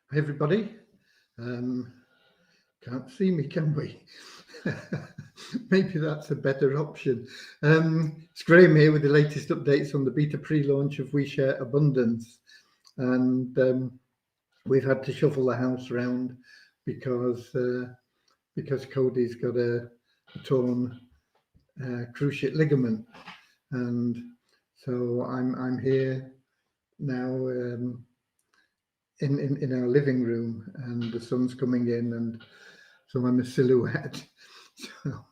Hi everybody. Can't see me, can we? Maybe that's a better option. It's Graham here with the latest updates on the beta pre-launch of WeShare Abundance, and we've had to shuffle the house round because Cody's got a torn cruciate ligament, and so I'm here now. In our living room, and the sun's coming in, and so I'm a silhouette. So,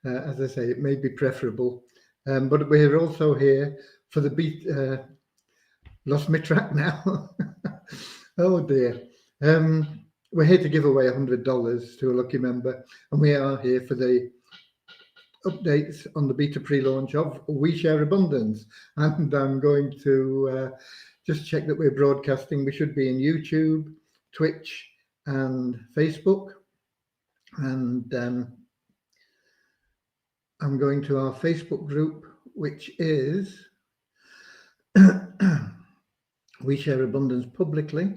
as I say, it may be preferable, but we're also here for the beat. Lost my track now. Oh dear. We're here to give away $100 to a lucky member, and we are here for the updates on the beta pre-launch of WeShare Abundance. And I'm going to just check that we're broadcasting. We should be in YouTube, Twitch, and Facebook. And I'm going to our Facebook group, which is WeShare Abundance Publicly.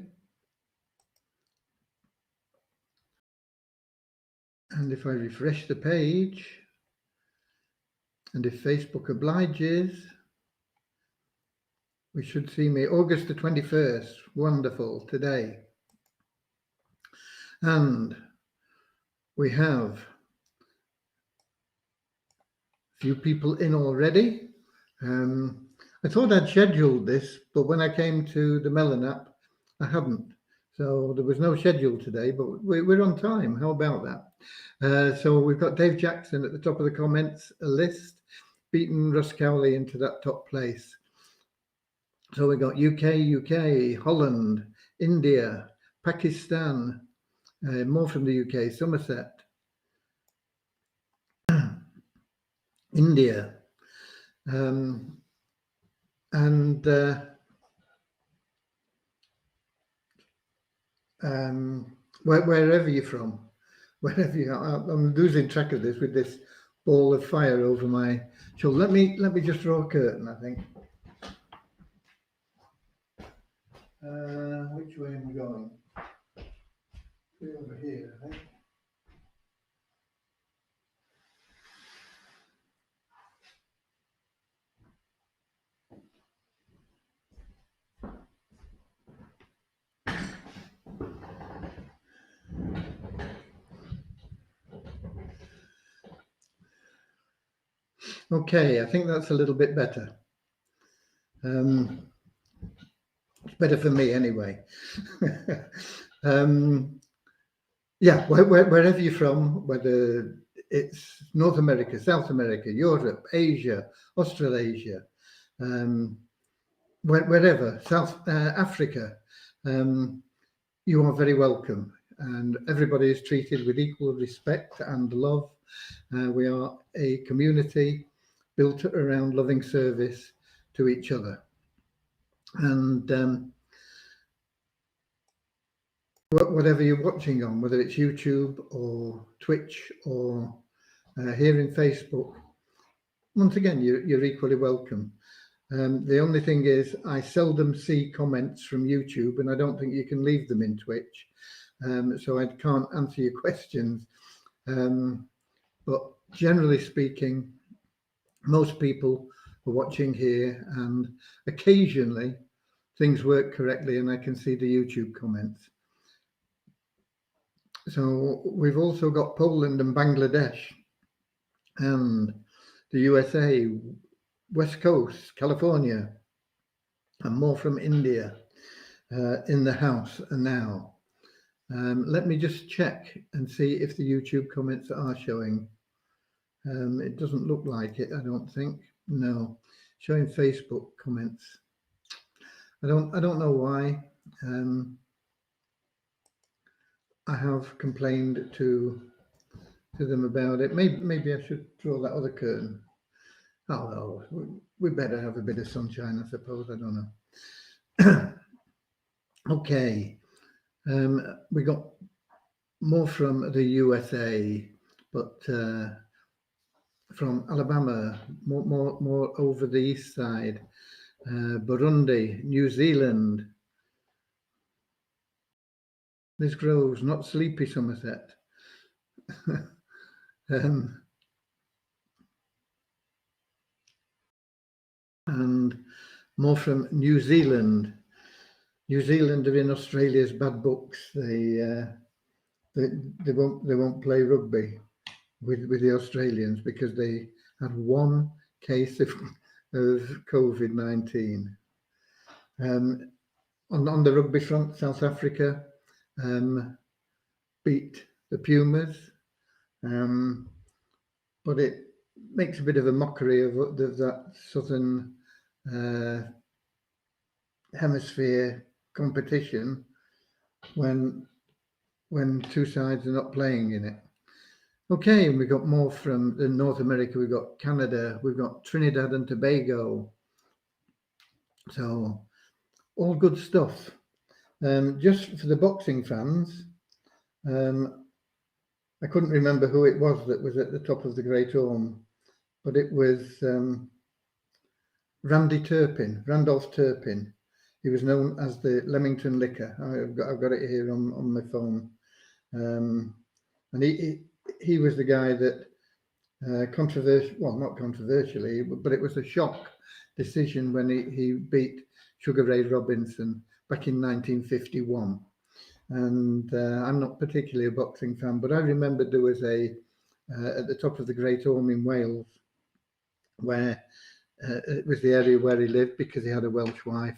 And if I refresh the page, and if Facebook obliges, we should see me August the 21st. Wonderful, today. And we have a few people in already. I thought I'd scheduled this, but when I came to the Melon app, I hadn't. So there was no schedule today, but we're on time. How about that? So we've got Dave Jackson at the top of the comments, a list, beaten Russ Cowley into that top place. So we got UK, Holland, India, Pakistan, more from the UK, Somerset, India, and wherever you're from, wherever you are. I'm losing track of this with this ball of fire over my shoulder. Let me just draw a curtain, I think. Which way am I going? Over here, I think. Okay, I think that's a little bit better. It's better for me anyway. Yeah, wherever you're from, whether it's North America, South America, Europe, Asia, Australasia, wherever, South Africa, you are very welcome. And everybody is treated with equal respect and love. We are a community built around loving service to each other. And whatever you're watching on, whether it's YouTube or Twitch or here in Facebook, once again, you're equally welcome. The only thing is I seldom see comments from YouTube, and I don't think you can leave them in Twitch. So I can't answer your questions. But generally speaking, most people are watching here, and occasionally things work correctly and I can see the YouTube comments. So we've also got Poland and Bangladesh and the USA, West Coast, California, and more from India in the house now. Let me just check and see if the YouTube comments are showing. It doesn't look like it, I don't think. No, showing Facebook comments. I don't know why. I have complained to them about it. Maybe I should draw that other curtain. Oh no, we better have a bit of sunshine, I suppose. I don't know. Okay, we got more from the USA, but from Alabama, more over the east side, Burundi, New Zealand, Liz Groves, not sleepy Somerset. And more from New Zealand. New Zealand are in Australia's bad books. They won't play rugby with the Australians because they had one case of COVID-19. On the rugby front, South Africa beat the Pumas, but it makes a bit of a mockery of that Southern Hemisphere competition when two sides are not playing in it. Okay, and we got more from the North America. We've got Canada, we've got Trinidad and Tobago. So all good stuff. Just for the boxing fans, I couldn't remember who it was that was at the top of the Great Orme, but it was Randolph Turpin. He was known as the Leamington Licker. I've got it here on my phone. And he was the guy that not controversially, but it was a shock decision when he beat Sugar Ray Robinson back in 1951. And I'm not particularly a boxing fan, but I remember there was at the top of the Great Orme in Wales, where it was the area where he lived because he had a Welsh wife.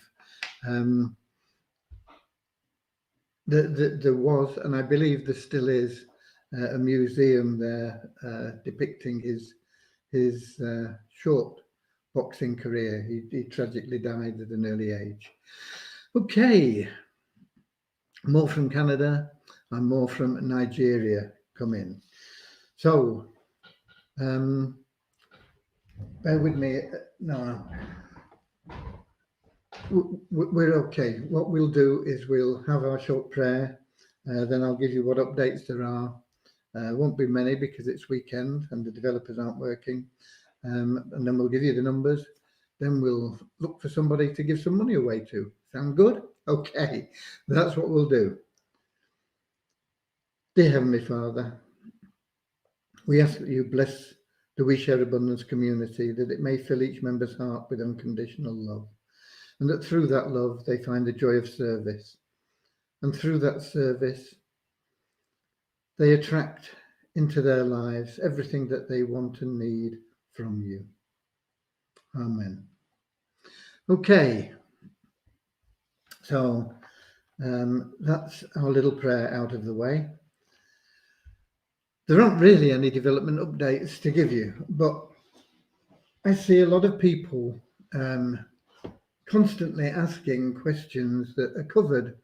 There was, and I believe there still is, a museum there depicting his short boxing career. He tragically died at an early age. Okay, more from Canada and more from Nigeria come in. So, bear with me. No. We're okay. What we'll do is we'll have our short prayer, then I'll give you what updates there are. Won't be many because it's weekend and the developers aren't working. And then we'll give you the numbers. Then we'll look for somebody to give some money away to. Sound good? Okay, that's what we'll do. Dear Heavenly Father, we ask that you bless the We Share Abundance community, that it may fill each member's heart with unconditional love, and that through that love they find the joy of service, and through that service they attract into their lives everything that they want and need from you. Amen. Okay, so that's our little prayer out of the way. There aren't really any development updates to give you, but I see a lot of people constantly asking questions that are covered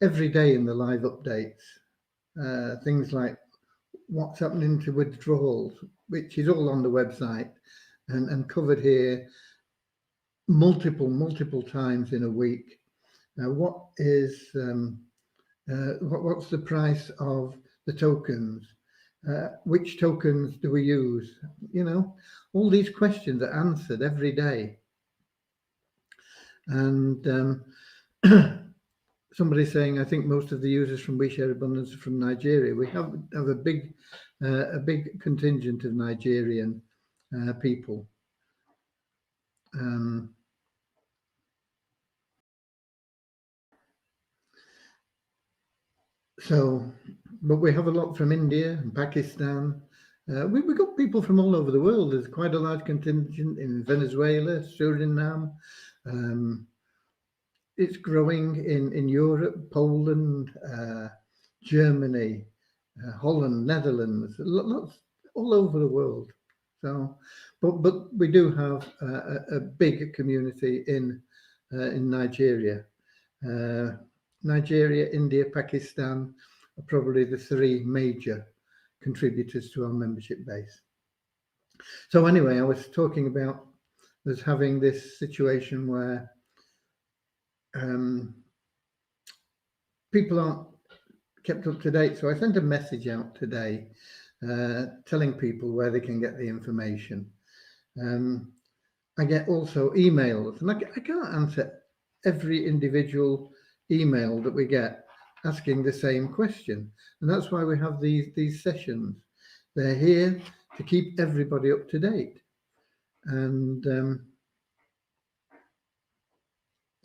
every day in the live updates. Things like what's happening to withdrawals, which is all on the website and covered here multiple times in a week. Now, what's the price of the tokens? Which tokens do we use? You know, all these questions are answered every day. And somebody saying, I think most of the users from We Share Abundance are from Nigeria. We have a big contingent of Nigerian people. But we have a lot from India and Pakistan. We've got people from all over the world. There's quite a large contingent in Venezuela, Suriname. It's growing in Europe, Poland, Germany, Holland, Netherlands, lots all over the world. So, but we do have a big community in Nigeria. Nigeria, India, Pakistan are probably the three major contributors to our membership base. So anyway, I was talking about us having this situation where people aren't kept up to date. So I sent a message out today telling people where they can get the information. I get also emails, and I can't answer every individual email that we get, asking the same question. And that's why we have these sessions. They're here to keep everybody up to date. And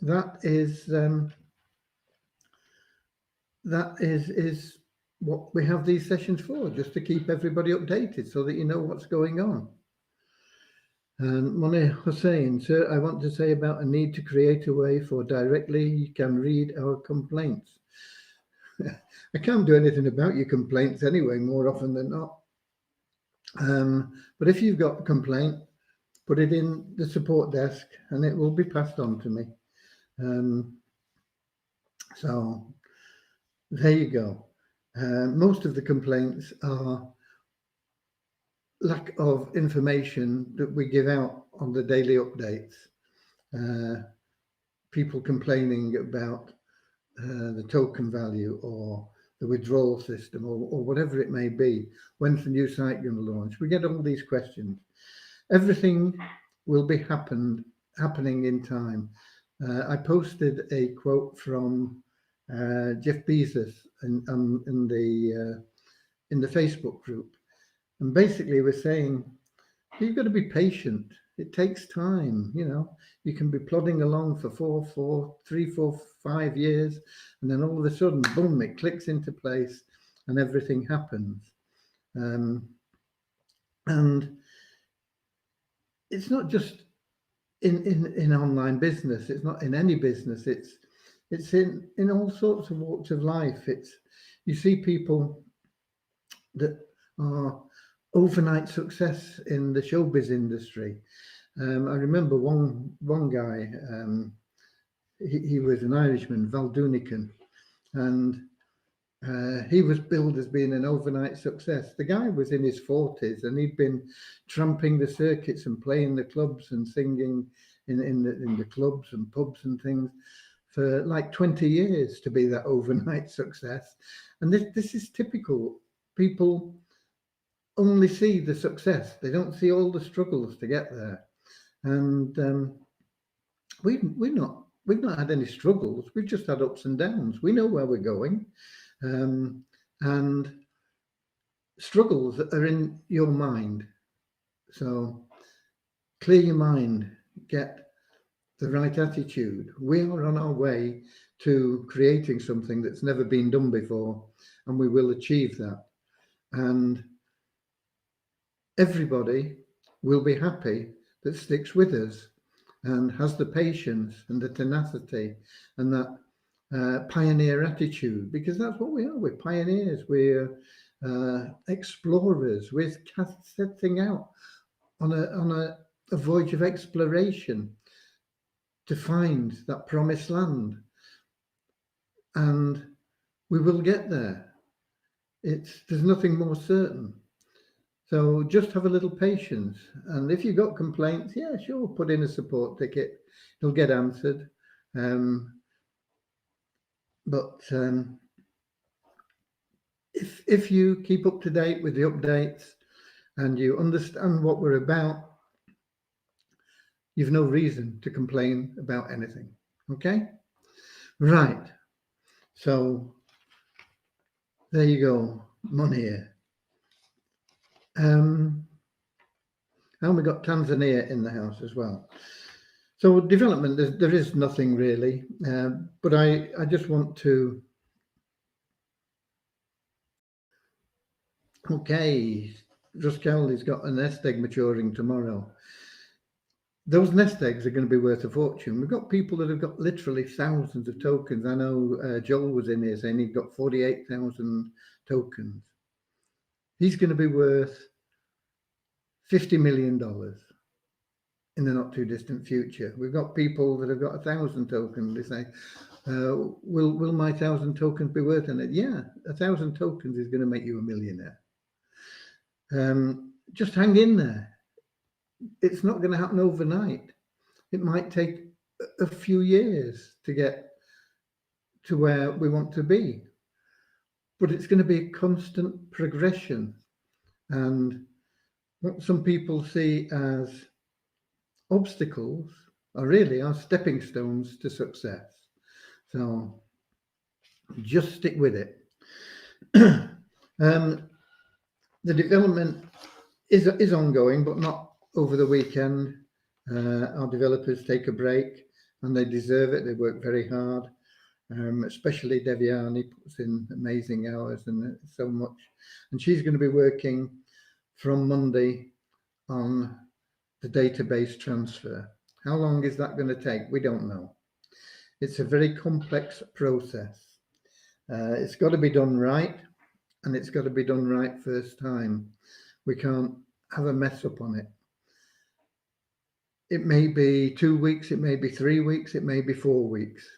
that is what we have these sessions for, just to keep everybody updated so that you know what's going on. And Moni Hussain, sir, I want to say about a need to create a way for directly you can read our complaints. I can't do anything about your complaints anyway, more often than not. But if you've got a complaint, put it in the support desk and it will be passed on to me. So there you go. Most of the complaints are lack of information that we give out on the daily updates. People complaining about the token value or the withdrawal system or whatever it may be. When's the new site going to launch? We get all these questions. Everything will be happening in time. I posted a quote from Jeff Bezos in the Facebook group, and basically we're saying you've got to be patient. It takes time. You know, you can be plodding along for 3, 4, 5 years, and then all of a sudden, boom, it clicks into place, and everything happens. And it's not just in online business. It's not in any business. It's in all sorts of walks of life. You see people that are overnight success in the showbiz industry. I remember one guy. He was an Irishman, Val Doonican, and he was billed as being an overnight success. The guy was in his 40s and he'd been tramping the circuits and playing the clubs and singing in the clubs and pubs and things for like 20 years to be that overnight success. And this is typical. People only see the success. They don't see all the struggles to get there. And we've not had any struggles. We've just had ups and downs. We know where we're going. And struggles are in your mind. So clear your mind, get the right attitude. We are on our way to creating something that's never been done before, and we will achieve that. And everybody will be happy that sticks with us and has the patience and the tenacity and that pioneer attitude, because that's what we are. We're pioneers. We're explorers. We're setting out on a voyage of exploration to find that promised land, and we will get there. There's nothing more certain. So just have a little patience, and if you've got complaints, yeah, sure, put in a support ticket. It'll get answered. But if you keep up to date with the updates and you understand what we're about, you've no reason to complain about anything. Okay? Right. So there you go. Money here. And we got Tanzania in the house as well. So development, there is nothing really, but I just want to. Okay, Ruskell got a nest egg maturing tomorrow. Those nest eggs are going to be worth a fortune. We've got people that have got literally thousands of tokens. I know Joel was in here saying he'd got 48,000 tokens. He's going to be worth $50 million in the not too distant future. We've got people that have got 1,000 tokens. They say, will my 1,000 tokens be worth it? Yeah, 1,000 tokens is going to make you a millionaire. Just hang in there. It's not going to happen overnight. It might take a few years to get to where we want to be, but it's going to be a constant progression. And what some people see as obstacles are really our stepping stones to success. So Just stick with it. The development is ongoing, but not over the weekend. Our developers take a break, and they deserve it. They work very hard. Especially Deviani puts in amazing hours and so much. And she's going to be working from Monday on the database transfer. How long is that going to take? We don't know. It's a very complex process. It's got to be done right, and it's got to be done right first time. We can't have a mess up on it. It may be 2 weeks, it may be 3 weeks, it may be 4 weeks.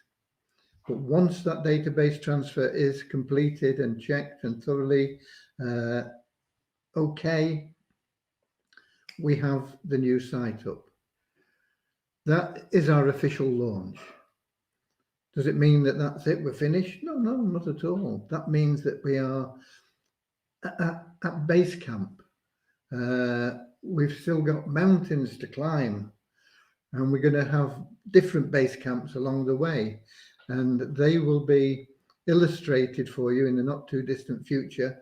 But once that database transfer is completed and checked and thoroughly okay, we have the new site up. That is our official launch. Does it mean that that's it? We're finished? No, not at all. That means that we are at base camp. We've still got mountains to climb, and we're going to have different base camps along the way. And they will be illustrated for you in the not too distant future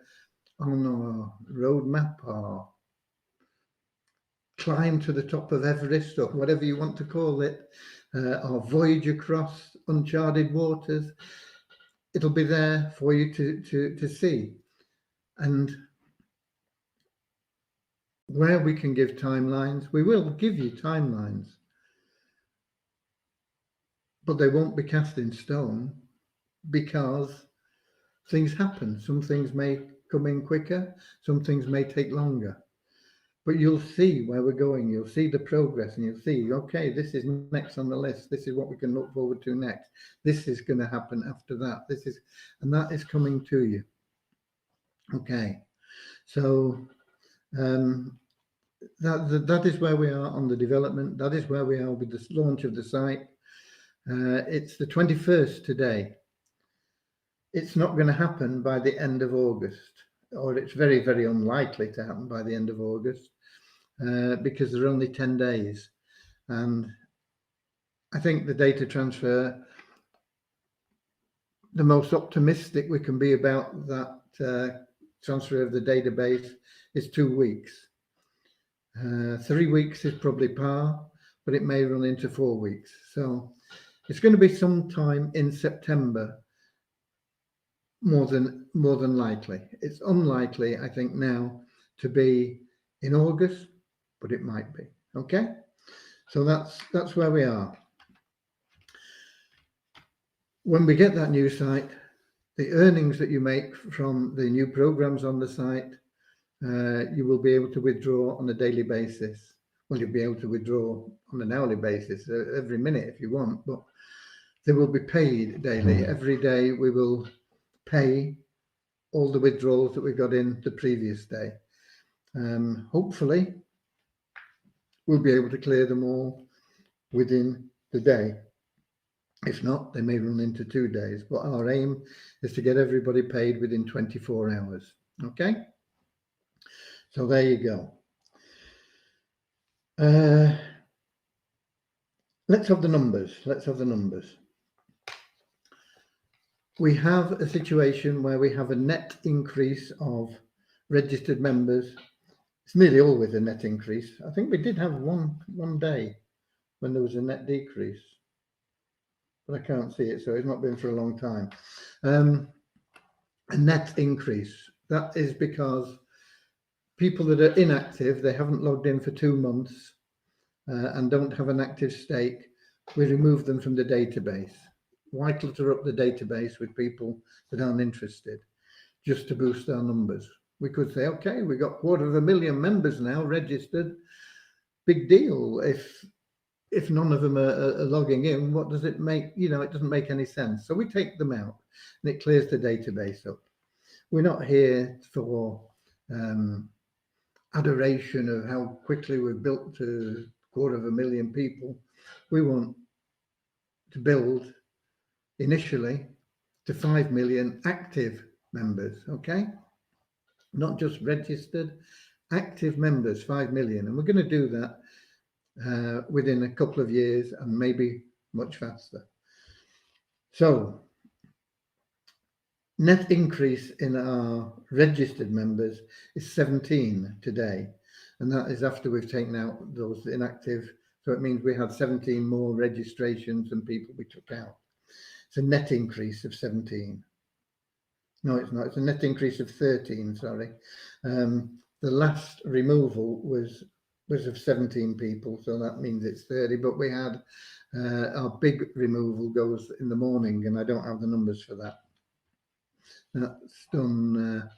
on our roadmap, our climb to the top of Everest, or whatever you want to call it, our voyage across uncharted waters. It'll be there for you to see. And where we can give timelines, we will give you timelines. But they won't be cast in stone, because things happen. Some things may come in quicker, some things may take longer. But you'll see where we're going. You'll see the progress, and you'll see, okay, this is next on the list. This is what we can look forward to next. This is going to happen after that. And that is coming to you. Okay, so that is where we are on the development. That is where we are with the launch of the site. It's the 21st today. It's not going to happen by the end of August, or it's very, very unlikely to happen by the end of August, because there are only 10 days. And I think the data transfer, the most optimistic we can be about that transfer of the database is 2 weeks. 3 weeks is probably par, but it may run into 4 weeks. So it's going to be sometime in September, more than likely. It's unlikely, I think, now to be in August, but it might be. Okay, so that's where we are. When we get that new site, the earnings that you make from the new programs on the site, you will be able to withdraw on a daily basis. Well, you'll be able to withdraw on an hourly basis every minute if you want, but they will be paid daily. Every day we will pay all the withdrawals that we got in the previous day. Hopefully, we'll be able to clear them all within the day. If not, they may run into 2 days, but our aim is to get everybody paid within 24 hours. Okay, so there you go. Let's have the numbers. We have a situation where we have a net increase of registered members. It's nearly always a net increase. I think we did have one day when there was a net decrease, but I can't see it, so it's not been for a long time. A net increase. That is because people that are inactive, they haven't logged in for 2 months and don't have an active stake, we remove them from the database. Why clutter up the database with people that aren't interested just to boost our numbers? We could say, okay, we got 250,000 members now registered. Big deal. If none of them are logging in, what does it make? It doesn't make any sense. So we take them out, and it clears the database up. We're not here for adoration of how quickly we've built to 250,000 people. We want to build initially to 5 million active members, okay? Not just registered, active members, 5 million. And we're going to do that within a couple of years, and maybe much faster. So Net increase in our registered members is 17 today, and that is after we've taken out those inactive. So it means we had 17 more registrations than people we took out. It's a net increase of 17. No, it's not. It's a net increase of 13, sorry. The last removal was of 17 people, so that means it's 30, but we had our big removal goes in the morning, and I don't have the numbers for that. That's done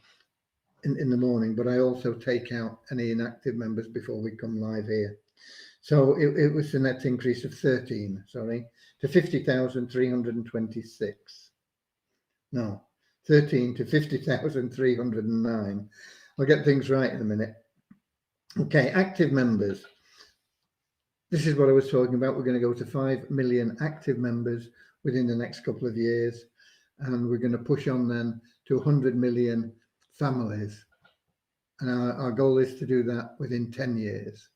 in the morning, but I also take out any inactive members before we come live here. So it was a net increase of 13, sorry, to 50,326. No, 13 to 50,309. I'll get things right in a minute. Okay, active members. This is what I was talking about. We're going to go to 5 million active members within the next couple of years, and we're going to push on then to 100 million families. And our goal is to do that within 10 years.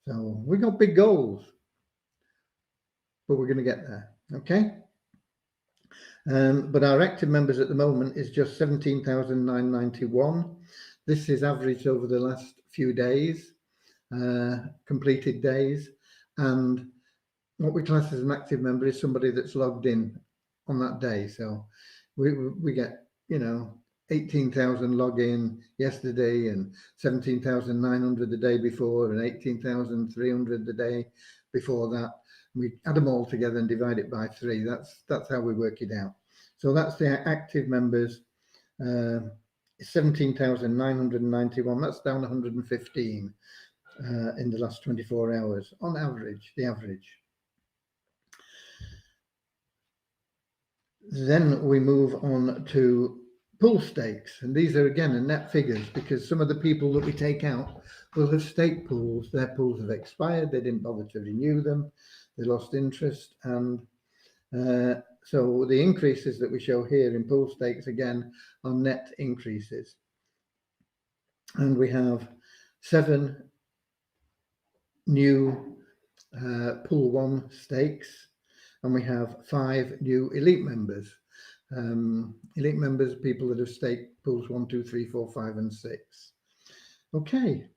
So we got big goals, but we're going to get there. Okay. But our active members at the moment is just 17,991. This is averaged over the last few days, completed days. And what we class as an active member is somebody that's logged in on that day. So we get, 18,000 login yesterday and 17,900 the day before and 18,300 the day before that. We add them all together and divide it by 3. That's how we work it out. So that's the active members, 17,991. That's down 115 in the last 24 hours on average, the average. Then we move on to pool stakes, and these are again in net figures because some of the people that we take out will have stake pools. Their pools have expired, they didn't bother to renew them, they lost interest, and so the increases that we show here in pool stakes again are net increases. And we have 7 new pool 1 stakes, and we have 5 new elite members. Elite members, people that have staked pools 1, 2, 3, 4, 5, and 6. Okay,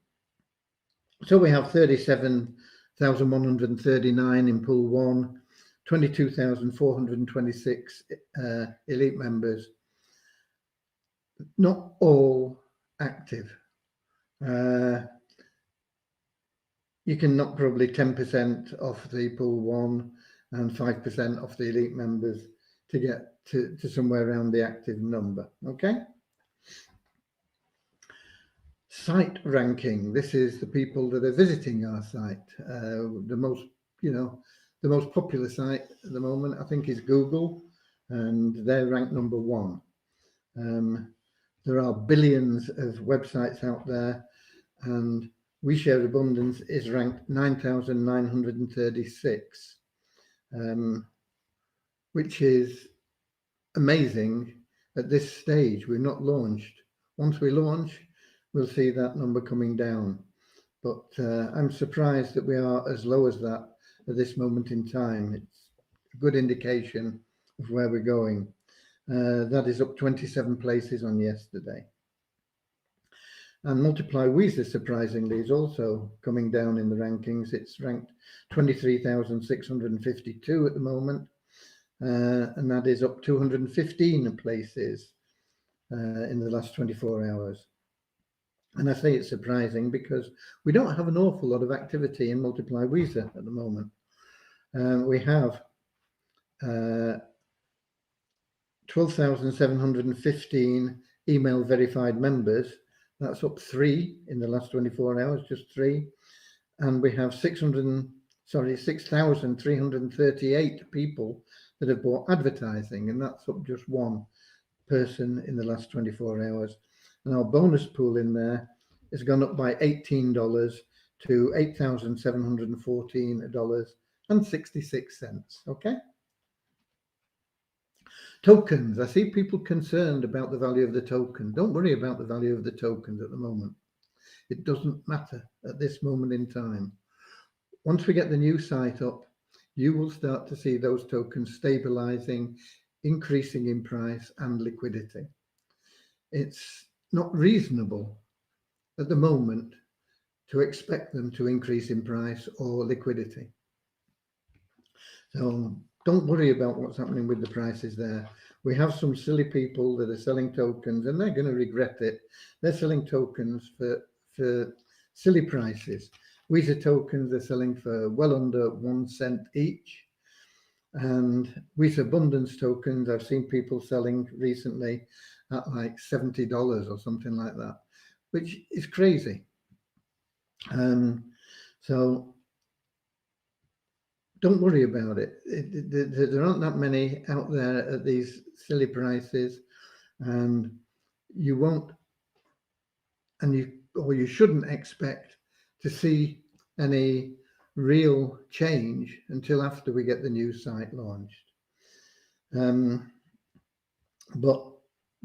so we have 37,139 in pool 1, 22,426 elite members. Not all active. You can knock probably 10% off the pool 1 and 5% off the elite members to get to somewhere around the active number. Okay. Site ranking. This is the people that are visiting our site. The most popular site at the moment, I think, is Google, and they're ranked number 1. There are billions of websites out there, and We Share Abundance is ranked 9,936, which is amazing at this stage. We're not launched. Once we launch, we'll see that number coming down. But I'm surprised that we are as low as that at this moment in time. It's a good indication of where we're going. That is up 27 places on yesterday. And Multiply Weezer, surprisingly, is also coming down in the rankings. It's ranked 23,652 at the moment. And that is up 215 places in the last 24 hours. And I say it's surprising because we don't have an awful lot of activity in Multiply Weezer at the moment. We have 12,715 email verified members. That's up 3 in the last 24 hours, just 3. And we have 6,338 people that have bought advertising, and that's up just 1 person in the last 24 hours. And our bonus pool in there has gone up by $18 to $8,714.66. Okay. Tokens. I see people concerned about the value of the token. Don't worry about the value of the tokens at the moment. It doesn't matter at this moment in time. Once we get the new site up, you will start to see those tokens stabilizing increasing in price and liquidity. It's not reasonable at the moment to expect them to increase in price or liquidity. So don't worry about what's happening with the prices there. We have some silly people that are selling tokens, and they're going to regret it. They're selling tokens for silly prices. Visa tokens are selling for well under 1 cent each. And Visa Abundance tokens, I've seen people selling recently at like $70 or something like that, which is crazy. So don't worry about it. There aren't that many out there at these silly prices, and you won't, and you shouldn't expect to see any real change until after we get the new site launched. But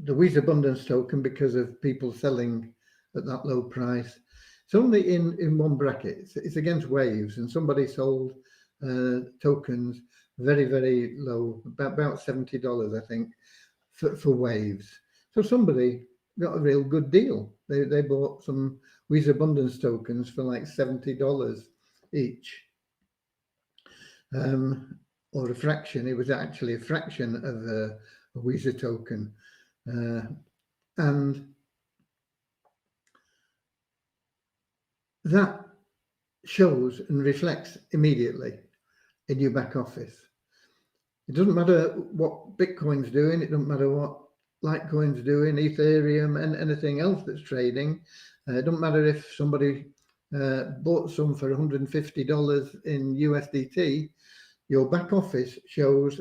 the Visa Abundance token, because of people selling at that low price, it's only in one bracket. It's against Waves, and somebody sold tokens very, very low, about $70, I think, for Waves. So somebody got a real good deal. They bought some Visa Abundance tokens for like $70 each, or a fraction. It was actually a fraction of a Visa token, and that shows and reflects immediately in your back office. It doesn't matter what Bitcoin's doing. It doesn't matter what Litecoin's doing, Ethereum, and anything else that's trading. It doesn't matter if somebody bought some for $150 in USDT. Your back office shows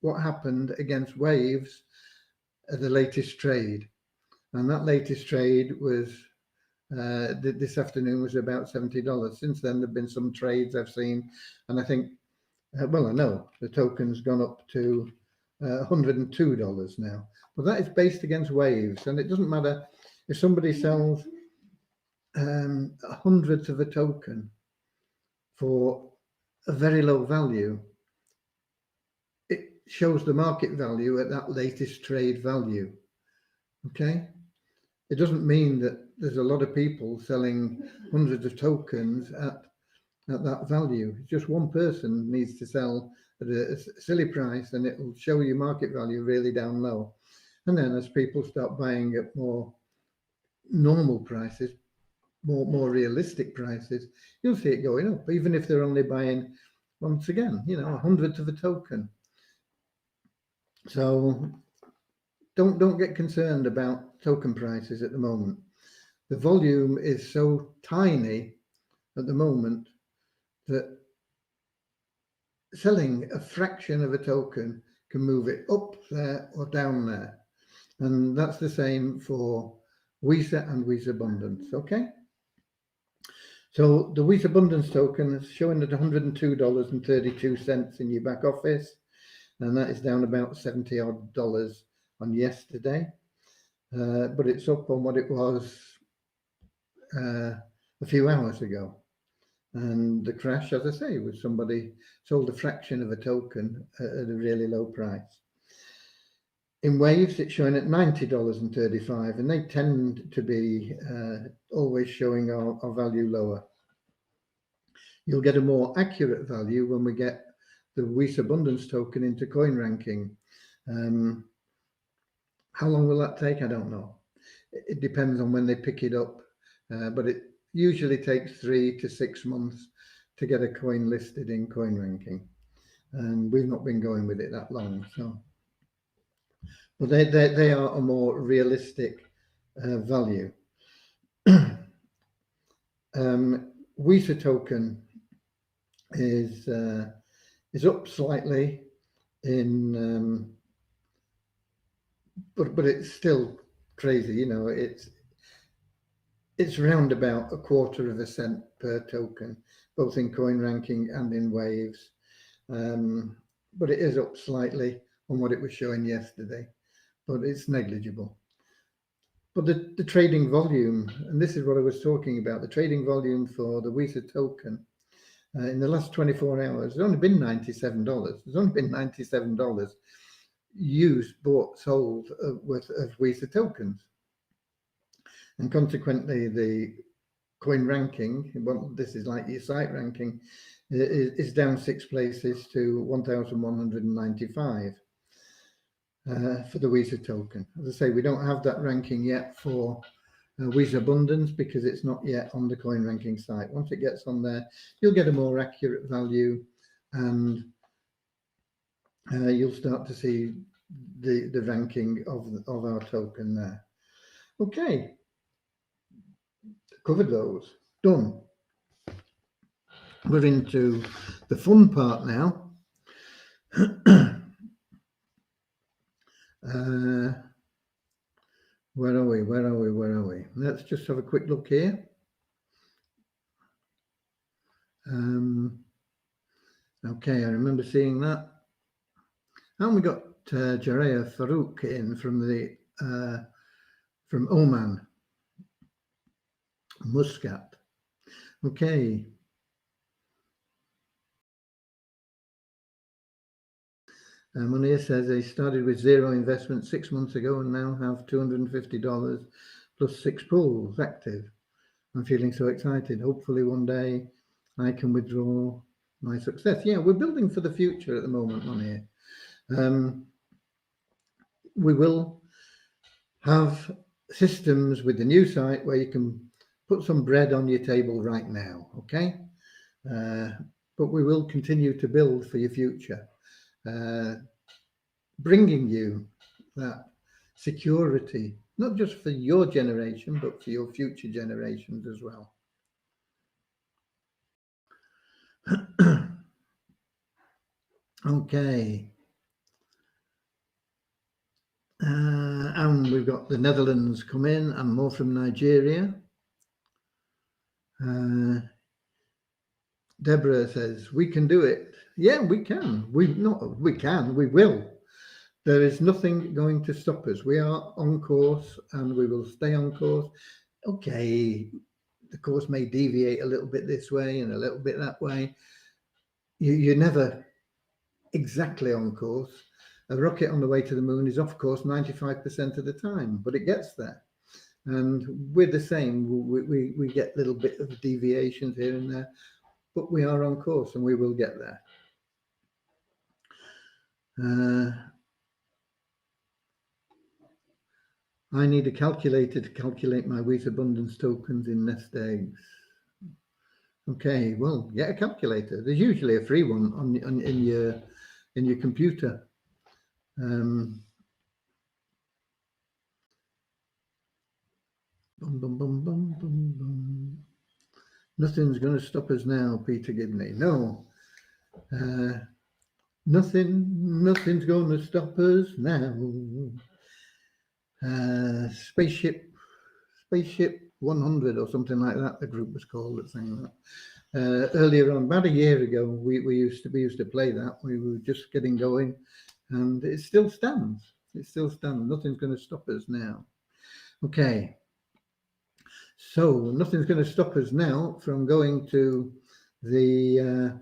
what happened against Waves at the latest trade. And that latest trade was this afternoon was about $70. Since then, there have been some trades I've seen, and I think, well, I know the token's gone up to $102 now. But that is based against Waves, and it doesn't matter if somebody sells a hundredth of a token for a very low value. It shows the market value at that latest trade value. Okay, it doesn't mean that there's a lot of people selling hundreds of tokens at that value. It's just one person needs to sell at a silly price, and it will show you market value really down low. And then as people start buying at more normal prices, more realistic prices, you'll see it going up, even if they're only buying, once again, a hundredth of a token. So don't get concerned about token prices at the moment. The volume is so tiny at the moment that selling a fraction of a token can move it up there or down there. And that's the same for Visa and Visa Abundance, okay? So the Visa Abundance token is showing at $102.32 in your back office, and that is down about $70 odd on yesterday. But it's up on what it was a few hours ago. And the crash, as I say, was somebody sold a fraction of a token at a really low price. In Waves, it's showing at $90.35, and they tend to be always showing our value lower. You'll get a more accurate value when we get the Visa Abundance token into CoinRanking. How long will that take? I don't know. It depends on when they pick it up, but it usually takes 3 to 6 months to get a coin listed in CoinRanking, and we've not been going with it that long. So, but they are a more realistic value. Visa token is up slightly in, but it's still crazy. It's around about 1/4 of a cent per token, both in CoinRanking and in Waves. But it is up slightly on what it was showing yesterday, but it's negligible. But the trading volume, and this is what I was talking about, the trading volume for the Visa token in the last 24 hours, there's only been $97. There's only been $97. used, bought, sold with of WISA tokens. And consequently, the coin ranking, well, this is like your site ranking, is down 6 places to 1,195 for the WISA token. As I say, we don't have that ranking yet for WISA Abundance because it's not yet on the coin ranking site. Once it gets on there, you'll get a more accurate value, and you'll start to see the ranking of our token there. Okay, covered those, done. We're into the fun part now. Where are we? Let's just have a quick look here. Okay, I remember seeing that. And we got Jareya Farouk in from Oman, Muscat. Okay. Munir says they started with 0 investment 6 months ago and now have $250 plus 6 pools active. I'm feeling so excited. Hopefully one day I can withdraw my success. Yeah, we're building for the future at the moment, Munir. We will have systems with the new site where you can put some bread on your table right now, okay? But we will continue to build for your future, bringing you that security, not just for your generation, but for your future generations as well. Okay. And we've got the Netherlands come in and more from Nigeria. Deborah says, we can do it. Yeah, we can. We will. There is nothing going to stop us. We are on course and we will stay on course. Okay, the course may deviate a little bit this way and a little bit that way. You're never exactly on course. A rocket on the way to the moon is off course 95% of the time, but it gets there. And we're the same. We get little bit of deviations here and there, but we are on course and we will get there. I need a calculator to calculate my WISA Abundance tokens in nest eggs. Okay, well, get a calculator. There's usually a free one in your computer. Nothing's going to stop us now, Peter Gibney. No, nothing's going to stop us now. Spaceship 100 or something like that. The group was called that sang that. Earlier on, about a year ago, we used to play that. We were just getting going, and it still stands. It still stands. Nothing's going to stop us now. Okay. So nothing's going to stop us now from going to the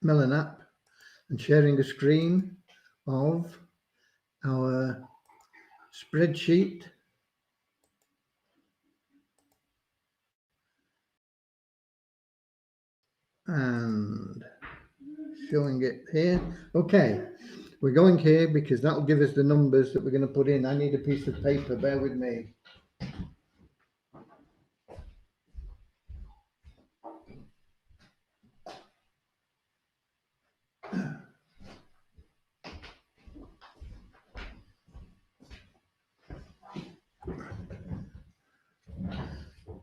Melon app and sharing a screen of our spreadsheet. And showing it here. Okay, we're going here because that'll give us the numbers that we're going to put in. I need a piece of paper, bear with me.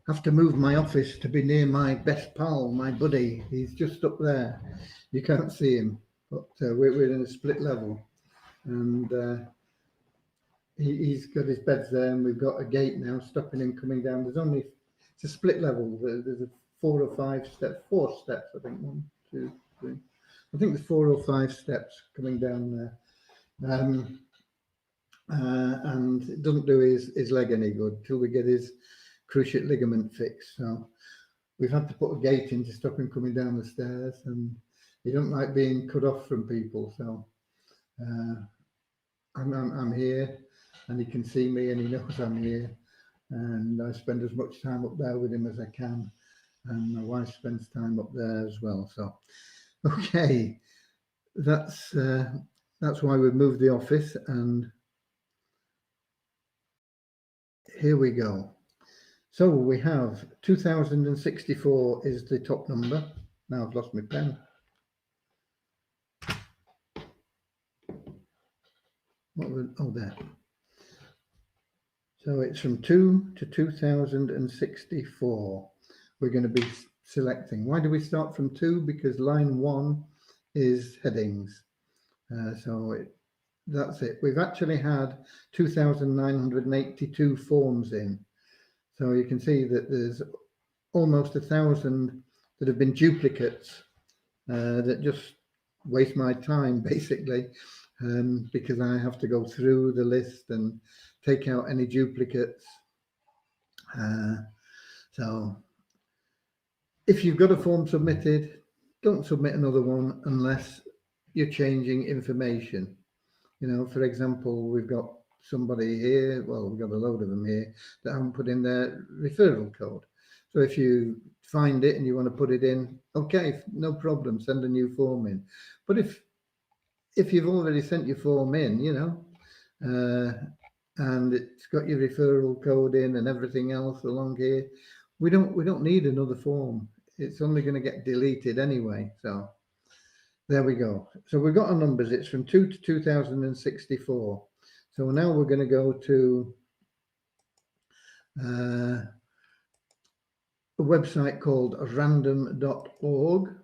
Have to move my office to be near my best pal, my buddy. He's just up there. You can't see him, but we're in a split level, and he's got his beds there, and we've got a gate now stopping him coming down. It's a split level. There's 4 or 5 steps, 4 steps, I think. 1, 2, 3. I think there's 4 or 5 steps coming down there. And it doesn't do his leg any good till we get his cruciate ligament fixed. So we've had to put a gate in to stop him coming down the stairs, and he don't like being cut off from people. So I'm here, and he can see me, and he knows I'm here, and I spend as much time up there with him as I can, and my wife spends time up there as well. So, okay, that's why we moved the office, and here we go. So we have 2064 is the top number. Now I've lost my pen. Oh, there. So it's from 2 to 2064. We're going to be selecting. Why do we start from 2? Because line 1 is headings. That's it. We've actually had 2,982 forms in. So you can see that there's almost 1,000 that have been duplicates that just waste my time, basically, because I have to go through the list and take out any duplicates. So if you've got a form submitted, don't submit another one unless you're changing information. You know, for example, we've got somebody here, well, we've got a load of them here that haven't put in their referral code. So if you find it and you want to put it in, okay, no problem, send a new form in. But if you've already sent your form in, you know, and it's got your referral code in and everything else along here, we don't need another form. It's only going to get deleted anyway. So there we go. So we've got our numbers. It's from 2 to 2064. So now we're going to go to a website called random.org,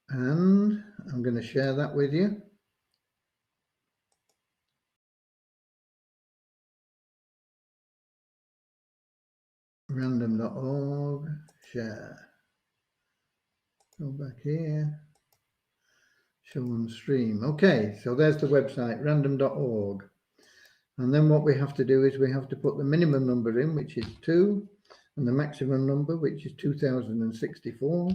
and I'm going to share that with you. Random.org, share. Go back here, show on stream. Okay, so there's the website, random.org. And then what we have to do is we have to put the minimum number in, which is 2, and the maximum number, which is 2064.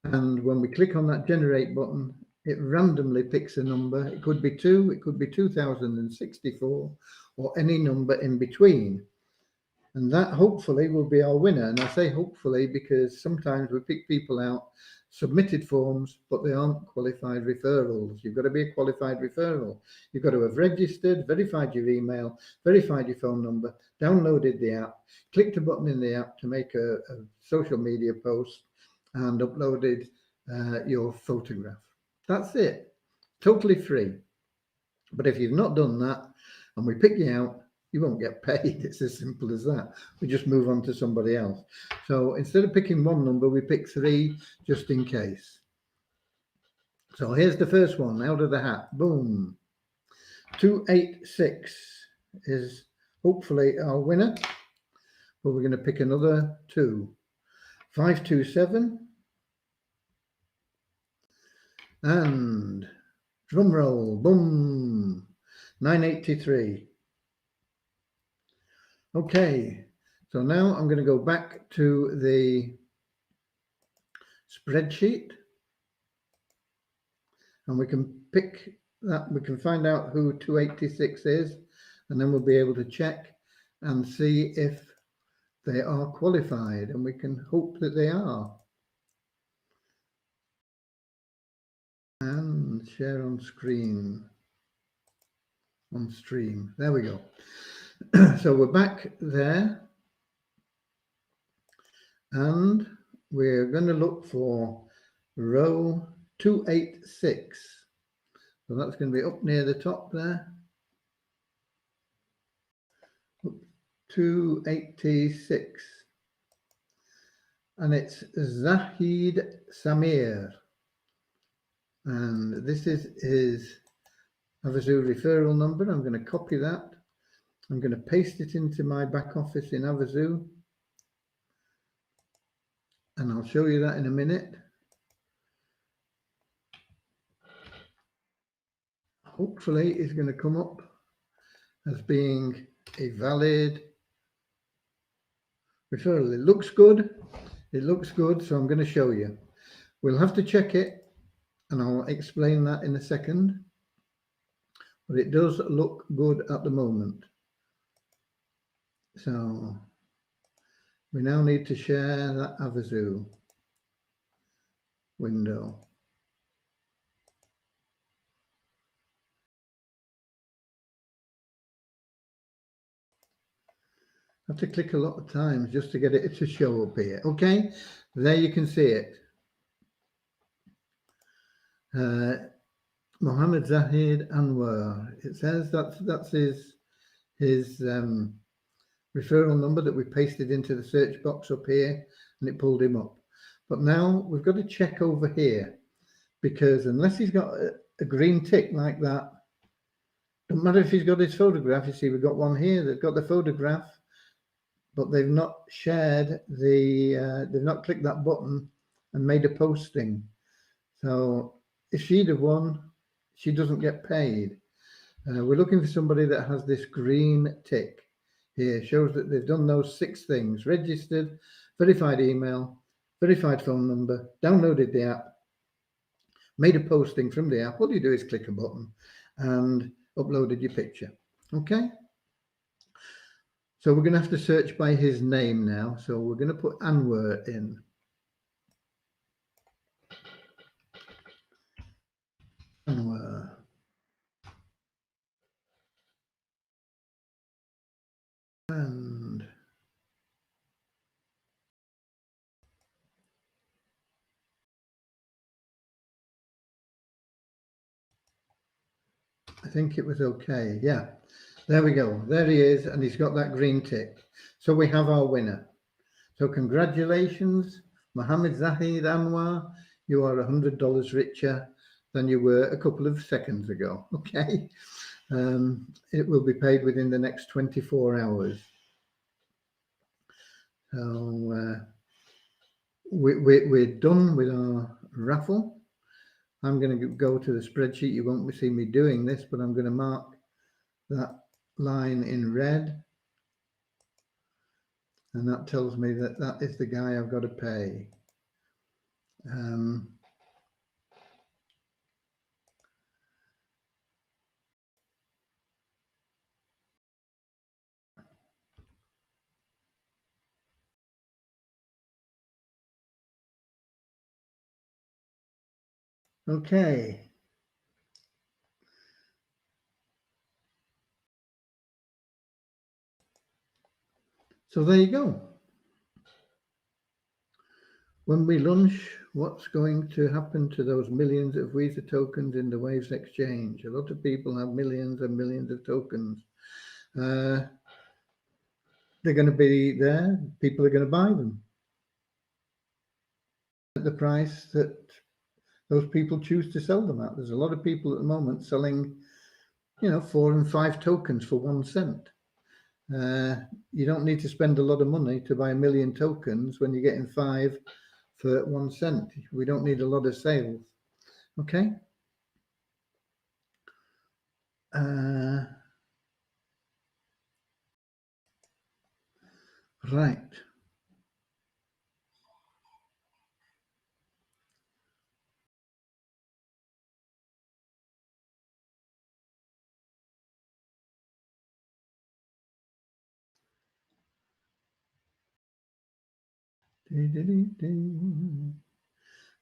And when we click on that generate button, it randomly picks a number. It could be 2, it could be 2064, or any number in between. And that hopefully will be our winner. And I say hopefully because sometimes we pick people out, submitted forms, but they aren't qualified referrals. You've got to be a qualified referral. You've got to have registered, verified your email, verified your phone number, downloaded the app, clicked a button in the app to make a social media post, and uploaded your photograph. That's it. Totally free. But if you've not done that and we pick you out, you won't get paid. It's as simple as that. We just move on to somebody else. So instead of picking one number, we pick 3 just in case. So here's the first one out of the hat. Boom. 286 is hopefully our winner. But we're going to pick another 2. 527. And drum roll. Boom. 983. Okay, so now I'm going to go back to the spreadsheet, and we can pick that. We can find out who 286 is, and then we'll be able to check and see if they are qualified, and we can hope that they are. And share on screen, on stream. There we go. So we're back there, and we're going to look for row 286. So that's going to be up near the top there. 286. And it's Zahid Samir. And this is his Havasu referral number. I'm going to copy that. I'm going to paste it into my back office in Havasu. And I'll show you that in a minute. Hopefully it's going to come up as being a valid referral. It looks good. It looks good, so I'm going to show you. We'll have to check it, and I'll explain that in a second. But it does look good at the moment. So we now need to share that Havasu window. I have to click a lot of times just to get it to show up here. Okay, there you can see it. Mohammed Zahid Anwar. It says that's his referral number that we pasted into the search box up here, and it pulled him up. But now we've got to check over here, because unless he's got a green tick like that, don't matter if he's got his photograph. You see, we've got one here that's got the photograph, but they've not shared the, they've not clicked that button and made a posting. So if she'd have won, she doesn't get paid. We're looking for somebody that has this green tick here. Shows that they've done those 6 things: registered, verified email, verified phone number, downloaded the app, made a posting from the app. All you do is click a button and uploaded your picture. Okay. So we're going to have to search by his name now. So we're going to put Anwar in. Anwar. And I think it was okay. Yeah, there we go. There he is, and he's got that green tick. So we have our winner. So congratulations, Mohammed Zahid Anwar. You are $100 richer than you were a couple of seconds ago. Okay. It will be paid within the next 24 hours. So we're done with our raffle. I'm going to go to the spreadsheet. You won't see me doing this, but I'm going to mark that line in red. And that tells me that that is the guy I've got to pay. Okay. So there you go. When we launch, what's going to happen to those millions of Visa tokens in the Waves exchange? A lot of people have millions and millions of tokens. They're going to be there. People are going to buy them at the price that those people choose to sell them at. There's a lot of people at the moment selling, 4 and 5 tokens for 1 cent. You don't need to spend a lot of money to buy 1 million tokens when you're getting 5 for 1 cent. We don't need a lot of sales. Okay. Right.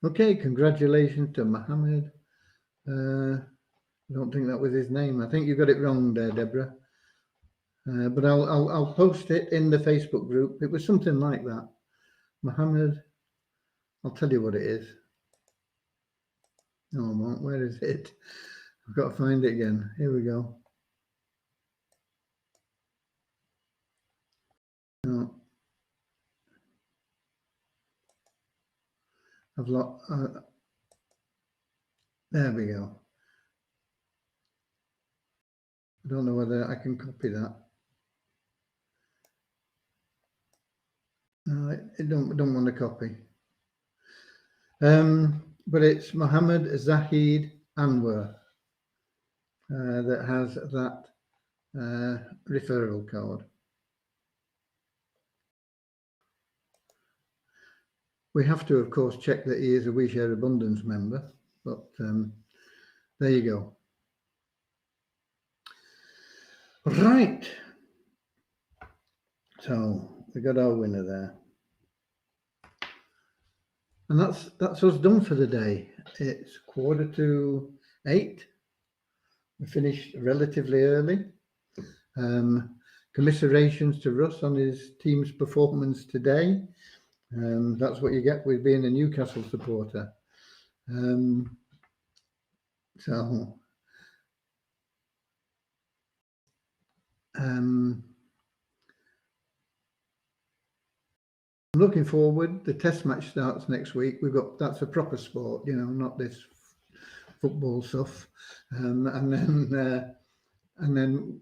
Okay, congratulations to Mohammed. I don't think that was his name. I think you got it wrong there, Deborah. But I'll post it in the Facebook group. It was something like that. Mohammed, I'll tell you what it is. No, where is it? I've got to find it again. Here we go. No. I've lost. There we go. I don't know whether I can copy that. No, I don't want to copy. But it's Mohammed Zahid Anwar that has that referral code. We have to, of course, check that he is a We Share Abundance member, but there you go. Right. So we got our winner there. And that's us done for the day. It's 7:45. We finished relatively early. Commiserations to Russ on his team's performance today. That's what you get with being a Newcastle supporter. So I'm looking forward. The test match starts next week. That's a proper sport, not this football stuff. And then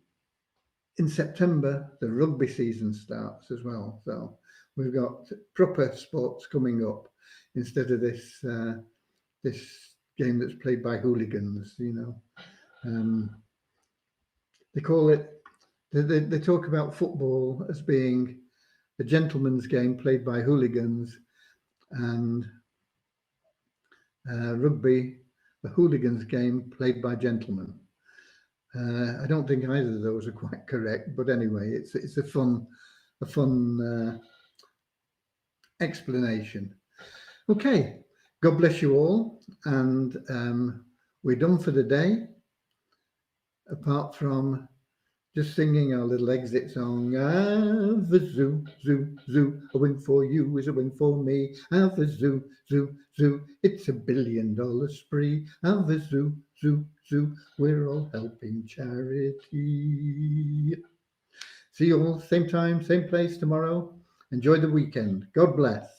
in September the rugby season starts as well. So we've got proper sports coming up instead of this game that's played by hooligans. They call it. They talk about football as being a gentleman's game played by hooligans, and rugby, a hooligan's game played by gentlemen. I don't think either of those are quite correct, but anyway, it's a fun explanation. Okay, God bless you all, and we're done for the day. Apart from just singing our little exit song. Have a zoo, zoo, zoo. A win for you is a win for me. Have a zoo, zoo, zoo. It's $1 billion spree. Have a zoo, zoo, zoo. We're all helping charity. See you all same time, same place tomorrow. Enjoy the weekend. God bless.